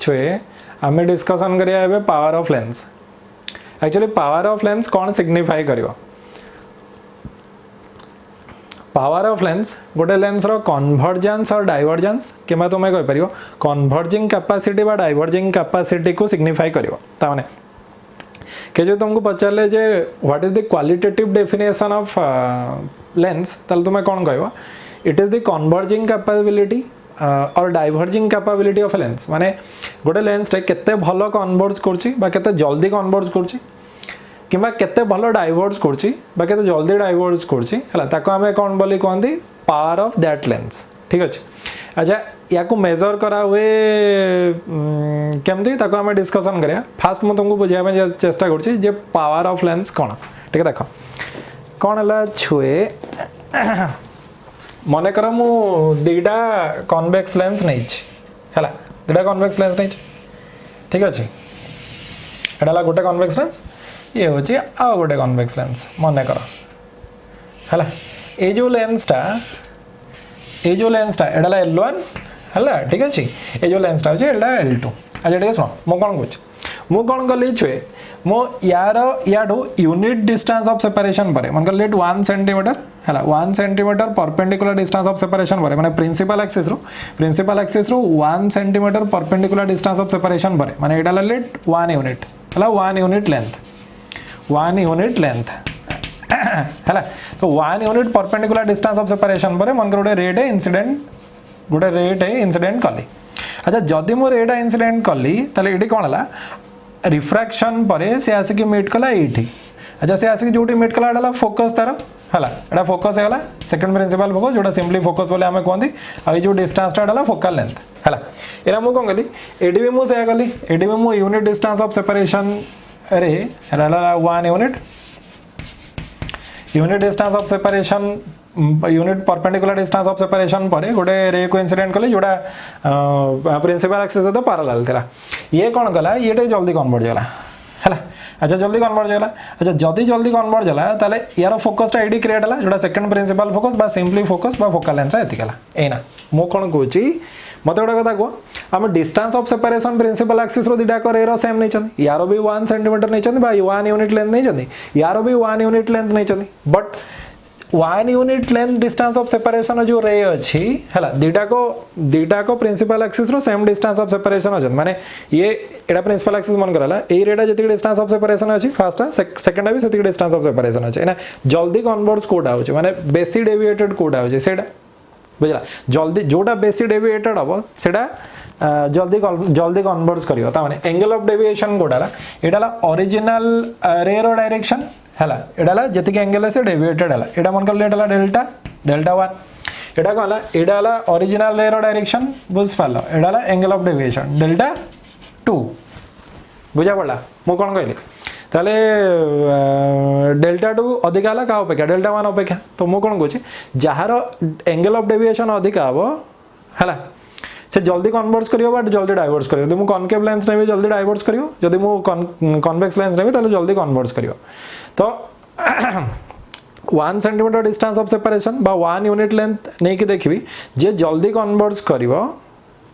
छुए आम डिस्कसन करिया power of lens. Actually power of lens कौन सिग्निफाई करियो? पावर ऑफ लेंस गोटे लेंस रो कन्वर्जेंस और डाइवर्जेंस किंबा तुम कहि परियो कन्वर्जिंग कैपेसिटी बा डाइवर्जिंग कैपेसिटी को सिग्निफाई करियो। ता माने के जो तुमको पचारे जे what is the qualitative definition of lens ताल तुम कौन कहबो? It is the converging capability और डाइवर्जिंग कैपेबिलिटी ऑफ लेंस। माने गोटे लेंस टे केते भलो कन्वर्ज करछि बा केते जल्दी कन्वर्ज करछि किंबा केते भलो डाइवर्ज करछि बा केते जल्दी डाइवर्ज करछि हला ताको हमें कौन बोली कहंदी? Power of that lens. ठीक अछि। अच्छा या को मेजर करा हुए केमती ताको हमें डिस्कशन करिया। फास्ट मु तुमको बुझाया में चेष्टा करछि जे पावर ऑफ लेंस कोन। ठीक है देखो कोन हला छुए मन कर मु दुईटा कन्वेक्स लेंस नहीं है दुईटा कन्वेक्स लेंस नहीं। ठीक अच्छे एटा गोटे कन्वेक्स लेंस ये हूँ आ गोटे कन्वेक्स लेंस मन कर है ये जो लेंसटा एटा L1 है। ठीक अच्छे ये जो लेंसटा अच्छे एटा L2। अच्छा ठीक शुण मु कौन कौन कली छुए मो यार याडू यूनिट डिस्टेंस ऑफ सेपरेशन पर मन कर लेट 1 सेंटीमीटर है 1 centimetre perpendicular distance of separation पर माने प्रिंसिपल एक्सिस रो 1 centimetre perpendicular distance of separation पर माने एटा लेट 1 यूनिट है 1 यूनिट लेंथ है तो 1 unit perpendicular distance of separation पर मन कर गोटे रेट है इंसिडेंट कली। अच्छा जदि मो रेट इंसिडेंट कली ताले एटी कौन है रिफ्रैक्शन पर से आसिक मीट कला एठी। अच्छा से आसिक जोटी मीट कला एटा फोकस तार है एटा फोकस है सेकंड प्रिंसिपल फोकस जोटा सिंपली फोकस बोले आमे कहंदी आ जो डिस्टेंस टा एटा फोकल लेंथ है एरा मु कोन गली एडी भी मु से गली एडी भी मु यूनिट डिस्टेंस ऑफ सेपरेशन रे एटा 1 unit distance of separation unit perpendicular distance of separation पर गोटे रे को इंसिडेंट कले जोड़ा प्रिंसिपल एक्सिस सहित पैरेलल थिला ये कौन कला ये जल्दी कन्वर्ज होला है। अच्छा जल्दी कन्वर्ज होला। अच्छा जदि जल्दी कन्वर्ज होला ताले यार फोकसटा एडी क्रिएट होला जोड़ा सेकंड प्रिंसिपल फोकस बा सिंपली फोकस बा फोकल लेंथ एतिक होला एना मो कोन कहूची मते गोटे कथा कह आम distance of separation principal axis रो दिटा को रे रो सेम नहीं चंदी यारो भी 1 सेंटीमीटर नहीं चंदी बा 1 यूनिट लेंथ नहीं चंदी यारो भी 1 यूनिट लेंथ नहीं चंदी but 1 unit length distance of separation जो रे अच्छी है दीटा को प्रिंसिपल एक्सिस रो सेम डिस्टेंस ऑफ सेपरेशन अच्छे माने ये एटा प्रिंसिपल एक्सिस मन करला ए रेटा जति डिस्टेंस ऑफ सेपरेशन अच्छी फर्स्ट सेकंड भी सेति डिस्टेंस ऑफ सेपरेशन अच्छे ना जल्दी कन्वर्ज कोडा होचे माने बेसी डेविएटेड कोडा होचे सेटा बुझला जल्दी जोटा बेसी डेविएटेड हबो सेटा जल्दी कन्वर्ज करियो ता माने एंगल ऑफ डेविएशन कोडाला एटाला ओरिजिनल रे रो डायरेक्शन है एडाला जति एंगल से डेविएटेड है एटा मन कर एटा डेल्टा 1 एटा कहला एडाला ओरिजिनल रे रो डायरेक्शन बुझ पालो एडाला एंगल ऑफ डेविएशन डेल्टा 2 बुझा पड़ला मु कोन कहली ताले डेल्टा 2 अधिक हला का अपेक्षा डेल्टा 1 अपेक्षा तो मु कोन कहछि जहार एंगल ऑफ डेविएशन अधिक हबो हला से जल्दी कन्वर्ज करियो बट जल्दी डाइवर्स करियो जदि मु कॉनकेव लेंस ने भी जल्दी डाइवर्स करियो जदि मु कन्वेक्स लेंस ने भी ताले जल्दी कन्वर्ज करियो तो 1 सेंटीमीटर डिस्टेंस ऑफ सेपरेशन बा 1 यूनिट लेंथ नहीं कि देखबी जे जल्दी कन्वर्ज करियो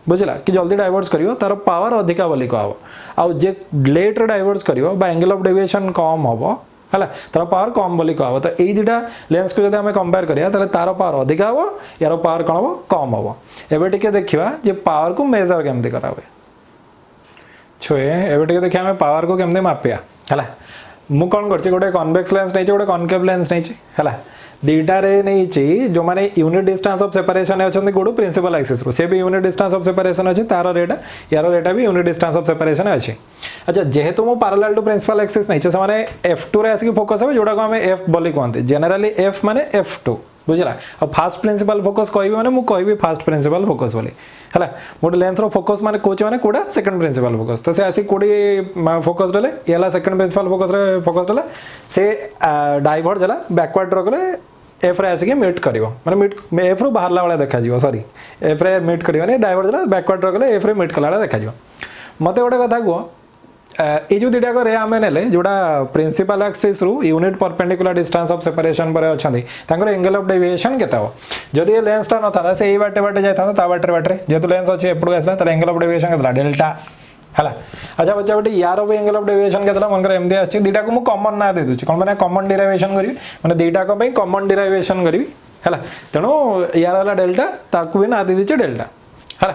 बुझला कि जल्दी डाइवर्स करियो तार पावर अधिका बोली कहबो आ जे लेट डाइवर्स करियो बा एंगल ऑफ डेविएशन कम हबो हला तार पावर कम बोली कहबो तो एई दुटा लेंस को जदि हमें कंपेयर करिया ताले तार पावर अधिका हबो यार पावर कोन हबो कम हबो। एबे टिके देखिबा जे पावर को मेजर केमते करा हुए छोए एबे टिके देखिया हमें पावर को केमते मापिया हला मु कौन करछि गोटे कन्वेक्स लेंस नहीं गोटे कॉनकेव लेंस नहीं है दीटा रे नहीं जो माने यूनिट डिस्टेंस ऑफ सेपरेशन अच्छे गोटू प्रिंसिपल एक्सिस रो से भी यूनिट डिस्टेंस ऑफ सेपरेशन अच्छे तार रेटा यार रेटा भी यूनिट डिस्टेंस ऑफ सेपरेशन अच्छे। अच्छा जेहेतु मु पैरेलल टू प्रिंसिपल एक्सिस नहीं से माने F2 रे आसिक फोकस हो जोटा को हमें F बोली कहते जनरली F माने F2 बुझला और फास्ट प्रिंसिपल फोकस कहबी माने मु कहबी फास्ट प्रिंसिपल फोकस बोली हला मोटे लेंस रो फोकस माने कोच माने कोडा सेकंड प्रिंसिपल फोकस तो से आसी कोडी फोकस डले याला सेकंड प्रिंसिपल फोकस डले से डाइवर्ज हला बैकवर्ड रखले एफ रे आसी के मीट करिवो माने मीट एफ रो बाहरला वाला देखा जिवो सॉरी एफ रे मीट करिवो ने डाइवर्ज हला बैकवर्ड रखले एफ रे मीट कला वाला देखा जिवो। मते गोटे कथा को ए जो दिटा को रे आमे नेले जोडा प्रिंसिपल एक्सिस रु unit perpendicular distance of separation पर अछंदी तांकर एंगल ऑफ डेविएशन केता हो जदि ए लेंस टा न था से ए बाटे बाटे जाय था ता बाटे बाटे जेतु लेंस अछि एपडो आसला त एंगल ऑफ डेविएशन केता डेल्टा है। अच्छा बच्चा बेटे यार भी एंगल ऑफ डेविएशन केतला मनकर एमती आछि दुटा को मु कॉमन ना दे दूची कोन माने कॉमन डेरिवेशन करी माने दुटा को पे कॉमन डेरिवेशन करी है। तेणु यार वाला डेल्टा ताकू भी ना दे दीचे डेल्टा है।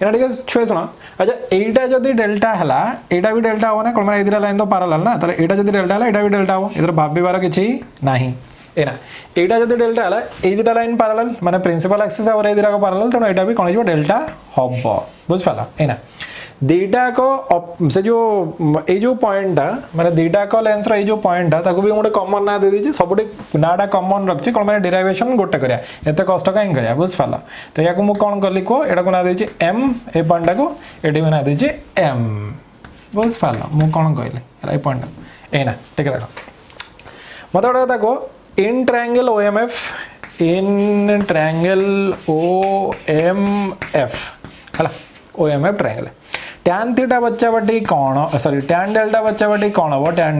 एना ठीक छुए सुन। अच्छा एटा जदी डेल्टा हला एटा भी डेल्टा हो ना कोन माने इधर लाइन तो पैरेलल ना ताले एटा जदी डेल्टा हला एटा भी डेल्टा हो इधर भाबिबार किछि नाही एना एटा जदी डेल्टा हला ए दुटा लाइन पैरेलल माने प्रिंसिपल एक्सिस और ए दुटा को पैरेलल तेणु एटा भी कोन हो डेल्टा हबो बुझ पाला एना दीटा को से जो ए जो पॉइंट माने दीटा को लेंस रो ए जो पॉइंट ताको भी गोटे कॉमन ना दे दीची सबुठी नाडा कॉमन रखछि कोन माने डेरिवेशन गोटे करिया एते कष्ट काई करिया बुझ पाला। तो याको मु कोन करली को एटा को ना देछि m ए पॉइंट को एटी में ना देछि m बुझ पाला। मु कोन कहले ए पॉइंट एना ठीक है देखो मत ओडा ताको in triangle OMF in triangle OMF हला OMF ट्रायंगल tan थीटा बच्चा बटी कौन सॉरी tan डेल्टा बच्चा बटी कौन हो tan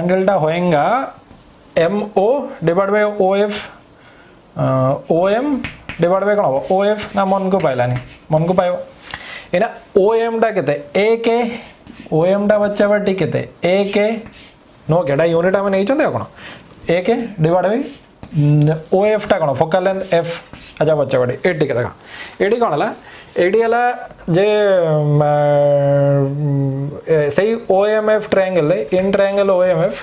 डेल्टा होएगा MO divide by OF OM divide by कौन हो OF ना मन को पाइलानी मन को पायो एना OM टा केते A के OM टा बच्चा बटी केते A के नो केडा यूनिट हम नहीं चंदे कोन A के डिवाइड बाय OF टा कोन फोकल लेंथ F। अच्छा बच्चा बटी एटी के देखा एटी कोन हला एडी हला जे सही OMF triangle in triangle OMF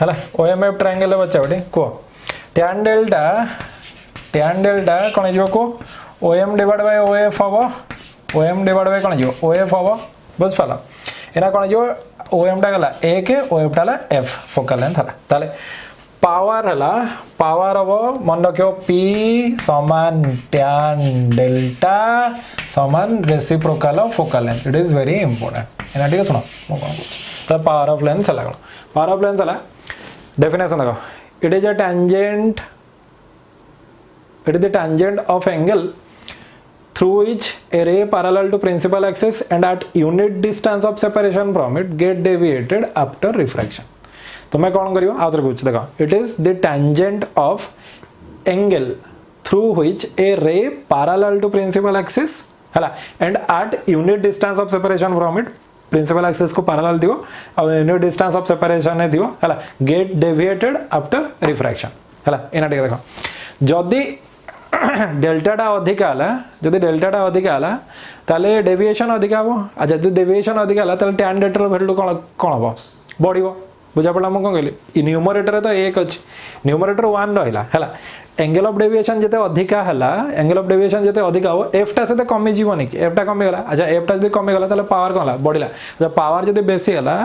हला OMF ट्रायंगल बच्चा बेटे को tan डेल्टा कोन जो को OM डिवाइड बाय OF हबो OM डिवाइड बाय कोन जो OF हबो बस पाला एना कोन जो OM टा गला A के OF टा ला F फोकल लेंथ हला ताले पावर हला पावर अब मन रखियो P समान tan डेल्टा समान reciprocal of focal length it is very important एना ठीक सुनो मो कोन तो पावर ऑफ लेंथ हला पावर ऑफ लेंथ हला डेफिनेशन देखो it is the tangent of angle through which a ray parallel to principal axis and at unit distance of separation from it get deviated after refraction। तो मैं कौन करियो आउतर कुछ देखो it is the tangent of angle through which a ray parallel to principal axis हला and at unit distance of separation from it principal axis को parallel दियो और unit distance of separation ने दियो हला get deviated after refraction हला एना ठीक देखो जदी डेल्टा टा अधिक आला जदी डेल्टा टा अधिक आला ताले डेविएशन अधिक आबो आ जदी डेविएशन अधिक आला ताले tan डेल्टा रो वैल्यू कोन हबो बढ़िबो बुझा पड़ा हम कौन कहली न्यूमरेटर तो एक अच्छी न्यूमरेटर 1 रहा है एंगल ऑफ डेविएशन जिते अधिका है एंगल ऑफ डेविएशन जिते अधिका हो एफ टा से कमी जीवनी कि एफ टा कमी गला। अच्छा एफ टा जब कमी गला ताले पावर कौन बढ़ला अच्छा पावर जब बेसी है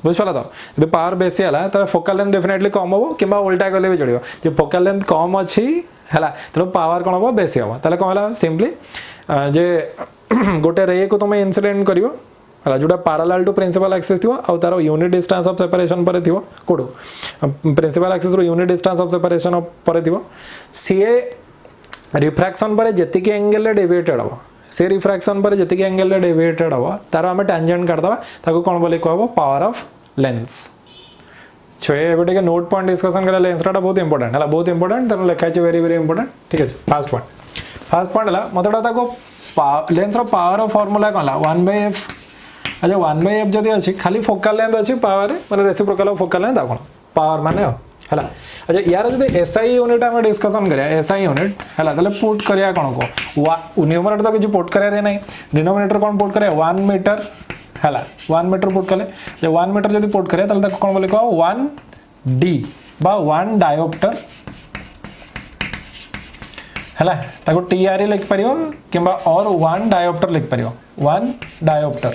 बुझ पाला तो जब पावर बेसी है तो फोकल लेंथ डेफिनेटली कम हो कि उल्टा गले भी चलो जो फोकल लेंथ कम अच्छी है तो पावर कौन हम बेसी हम ताले कौन है सिंपली जे गोटे रे को तुम इंसिडेंट करियो हला जोटा पैरेलल टू प्रिंसिपल एक्सिस थिवो आ तारो यूनिट डिस्टेंस ऑफ सेपरेशन पर थिवो कोडो प्रिंसिपल एक्सिस रो यूनिट डिस्टेंस ऑफ सेपरेशन पर थिवो सीए रिफ्रैक्शन पर जेतिके एंगल डेविएटेड हो से रिफ्रैक्शन पर जेतिके एंगल डेविएटेड हो तारो हम टेंजेंट कर दबा ताको कोन बोले कहबो पावर ऑफ लेंस छे एबे के नोट पॉइंट डिस्कशन करे लेंस रा बहुत इंपोर्टेंट हला बहुत इंपोर्टेंट तने लिखा छै वेरी वेरी इंपोर्टेंट ठीक है। फर्स्ट पॉइंट हला मतडा ताको लेंस रो पावर ऑफ फार्मूला कहला 1/f अच्छा 1/f जदी अछि खाली फोकल लेंथ अछि पावर माने रेसिप्रोकल ऑफ फोकल लेंथ कोन पावर माने हला। अच्छा यार जदी एसआई यूनिट हम डिस्कशन करिया एसआई यूनिट हला तले पुट करिया कोन को न्यूमरेटर तो किछ पुट करिया रे नै डिनोमिनेटर कोन पुट करिया 1 मीटर हला 1 मीटर पुट कले जे 1 मीटर जदी पुट करिया तले कोन बोले को 1d बा 1 डायोप्टर हला ताको टीआर लिख परियो किबा और 1 डायोप्टर लिख परियो 1 डायोप्टर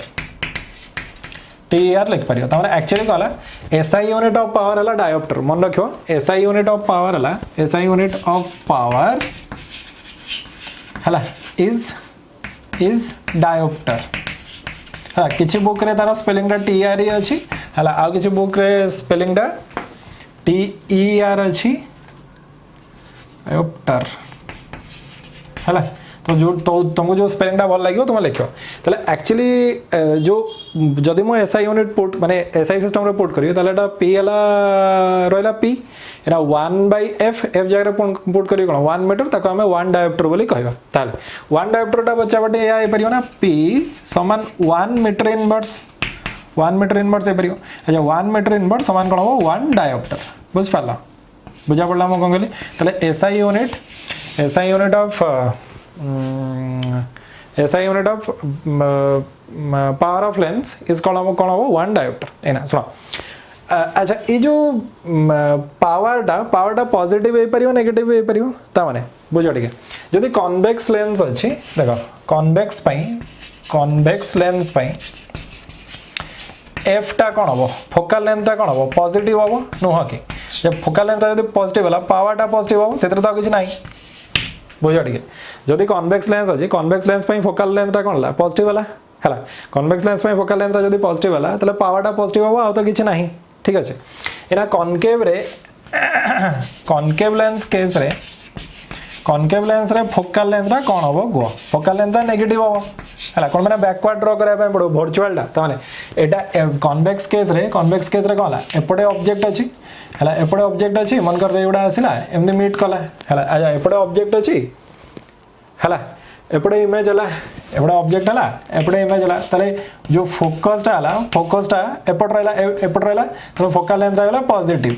टीआर लिख परियो त माने एक्चुअली कहला एसआई यूनिट ऑफ पावर हला डायोप्टर मन रखियो एसआई यूनिट ऑफ पावर हला एसआई यूनिट ऑफ पावर हला इज डायोप्टर हला किछि बुक रे तार स्पेलिंग टा टीआर ही अछि हला आ किछि बुक रे स्पेलिंग टा टीईआर अछि डायोप्टर हला तो जो तुमको जो स्पेलिंगटा भल लगे तुम लिख ताले एक्चुअली जो जदि मो एसआई यूनिट पुट माने एसआई सिस्टम रे पुट करियो ताले एटा पी हला रहला पी एना 1/f f जगह पुट करियो कोन 1 मीटर ताको हमें 1 डायोप्टर बोली कहबा ताले 1 डायोप्टरटा बच्चा बटे या परियो ना p समान 1 मीटर इनवर्स 1 मीटर इनवर्स ए परियो अच्छा 1 मीटर इनवर्स समान कोन हो 1 डायोप्टर बुझ पाला बुझा पड़ला हम कोन कहली ताले SI unit of power of lens is called 1 diopter एना सुनो अच्छा ये जो पावर टा पॉजिटिव हे परियो नेगेटिव हे परियो ता माने बुझो ठीक है जदी कन्वेक्स लेंस अछि देखो कन्वेक्स लेंस पई f टा कोन हबो फोकल लेंथ टा कोन हबो पॉजिटिव हबो नुह कि जब फोकल लेंथ टा जदी पॉजिटिव हला पावर टा पॉजिटिव हबो सेतर तो किछ नाही बुझा ठीक है जदि कन्वेक्स लेंस अछि कन्वेक्स लेंस पई फोकल लेंथ टा कोन हला पॉजिटिव हला हला कन्वेक्स लेंस पई फोकल लेंथ टा जदि पॉजिटिव हला तले पावर टा पॉजिटिव हबो आ तो किछ नाही ठीक अछि एना कॉनकेव लेंस रे फोकल लेंथ टा कोन हबो गो फोकल लेंथ टा नेगेटिव हबो हला कोन माने बैकवर्ड ड्रा करै पय पड़ो वर्चुअल टा त माने एटा कन्वेक्स केस रे कोन हला एपटे ऑब्जेक्ट अछि हला एपटे ऑब्जेक्ट अछि मन कर रे उडा आसिला एमदी मीट कला हला आजा एपटे ऑब्जेक्ट अछि हला एपटे इमेज हला एपटे ऑब्जेक्ट हला एपटे इमेज हला तले जो फोकस टा एपट रहला तो फोकल लेंथ रहला पॉजिटिव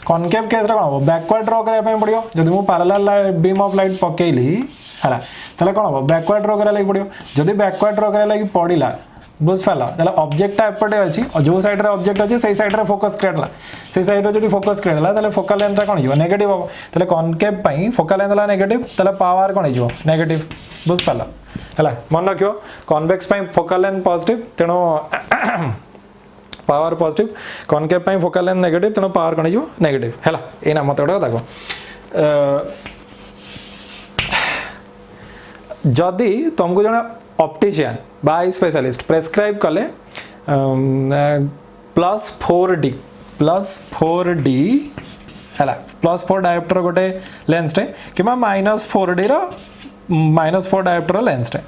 कॉनकेव केस रे कोन हो बैकवर्ड ड्रा करै पय पड़ियो जदि मु पैरेलल बीम ऑफ लाइट पकेइली हला तले कोन हो बैकवर्ड ड्रा करै लागि पड़ियो जदि बैकवर्ड ड्रा करै लागि पड़िला बुझ पाला तले ऑब्जेक्ट टा एपटे अछि और जो साइड रे ऑब्जेक्ट अछि सेही साइड रे फोकस क्रिएटला सेही साइड रे जदि फोकस क्रिएटला तले फोकल लेंथ टा कोन हियो नेगेटिव हो तले कॉनकेव पई फोकल लेंथ ला नेगेटिव तले पावर कोन हियो नेगेटिव बुझ पाला हला मन रखियो कन्वेक्स पई फोकल लेंथ पॉजिटिव तेनो पावर पॉजिटिव कॉनकेव पई फोकल लेंथ नेगेटिव तेनो पावर कोन हियो नेगेटिव हला एना मतडा देखो जदि तुमको जने ऑप्टिशियन बाय स्पेशलिस्ट प्रेस्क्राइब कले +4D हला +4 डायोप्टर गोटे लेंस टे किमा -4D रो -4 डायोप्टर लेंस टे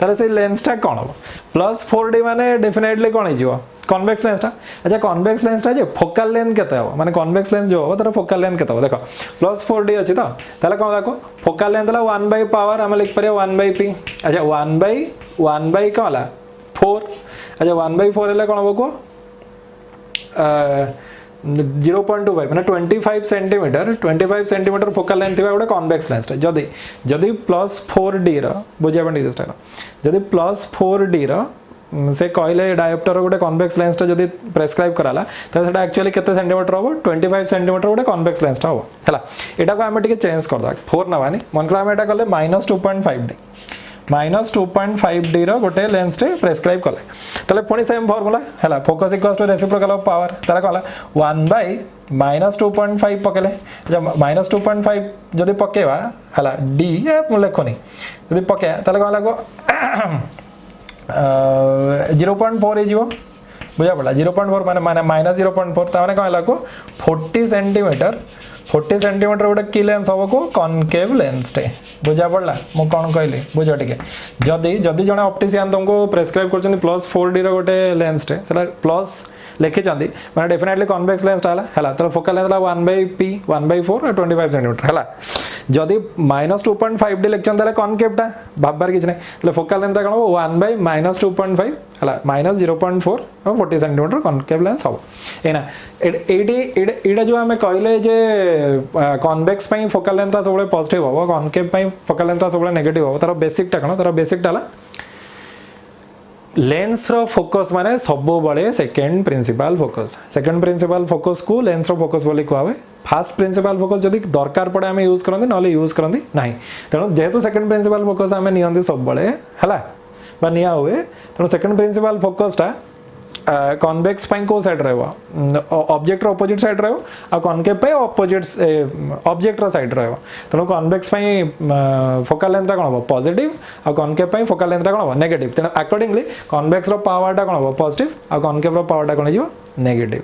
ताले से लेंस टा कोन हो +4D माने डेफिनेटली कोन हिजो कन्वेक्स लेंस टा अच्छा कन्वेक्स लेंस टा जे फोकल लेंथ केते हो माने कन्वेक्स लेंस जो हो तार फोकल लेंथ केते हो देखो +4D अछि त ताले कोन देखो फोकल लेंथ ला 1 बाय पावर हम लिख परियो 1 बाय p अच्छा 1 बाय कला 4 अच्छा 1 बाय 4 ले कोन हो को 0.25 माने 25 सेंटीमीटर फोकल लेंथ थिबा गोटे कन्वेक्स लेंस जदि +4D रो बुझिया बंडी जस्ट जदि +4D रो से कहले डायोप्टर गोटे कन्वेक्स लेंस टा जदि प्रेस्क्राइब कराला त सेटा एक्चुअली केते सेंटीमीटर हो 25 सेंटीमीटर गोटे कन्वेक्स लेंस टा हो हला एटा को हम टिके चेंज कर दा 4 नवानी मन कर हम एटा करले -2.5D रो गोटे लेंस टे प्रेस्क्राइब करले तले पुनी सेम फार्मूला हला focus equals to reciprocal of power तले कहला 1 बाय -2.5 पकेले जब -2.5 जदि पकेवा हला d मु लेखोनी जदि पके तले कहला को 0.4 जीवो बुझा पड़ा 0.4 माने -0.4 ता माने कहला को 40 सेंटीमीटर गोटे की लेंस हबो को कॉनकेव लेंस टे बुझा पड़ला मु कोन कहली बुझो ठीक जदि जने ऑप्टिशियन तुमको प्रेस्क्राइब करछन +4D रो गोटे लेंस टे सेला प्लस लिखि चंदी माने डेफिनेटली कन्वेक्स लेंस टा हला तो फोकल लेंथ ला 1/p 1/4 और 25 सेंटीमीटर हला जदि -2.5D लिखछन ताले कॉनकेव टा भाबबार किछ नै ताले फोकल लेंथ टा कोन 1/-2.5 हला -0.4 और 40 सेंटीमीटर कॉनकेव लेंस हबो एना एडा जो हमें कहले जे कन्वेक्स पई फोकल लेंथ सबले पॉजिटिव हो कॉनकेव पई फोकल लेंथ सबले नेगेटिव हो तार बेसिक टा कोन तार बेसिक टाला लेंस रो फोकस माने सबो बळे सेकंड प्रिंसिपल फोकस को लेंस रो फोकस बोली कहवे फर्स्ट प्रिंसिपल फोकस जदी दरकार पड़े हमें यूज करंदी नले यूज करंदी नाही तेनो जेहेतु सेकंड प्रिंसिपल फोकस हमें नियंती सब बळे हला बा निया हुए तेनो सेकंड प्रिंसिपल फोकस टा कन्वेक्स पई को साइड रहबो ऑब्जेक्ट रो अपोजिट साइड रहबो आ कन्केव पई अपोजिट ऑब्जेक्ट रो साइड रहबो तनो कन्वेक्स पई फोकल लेंथ कोन हो पॉजिटिव आ कन्केव पई फोकल लेंथ कोन हो नेगेटिव तनो अकॉर्डिंगली कन्वेक्स रो पावर टा कोन हो पॉजिटिव आ कन्केव रो पावर टा कोन हिजो नेगेटिव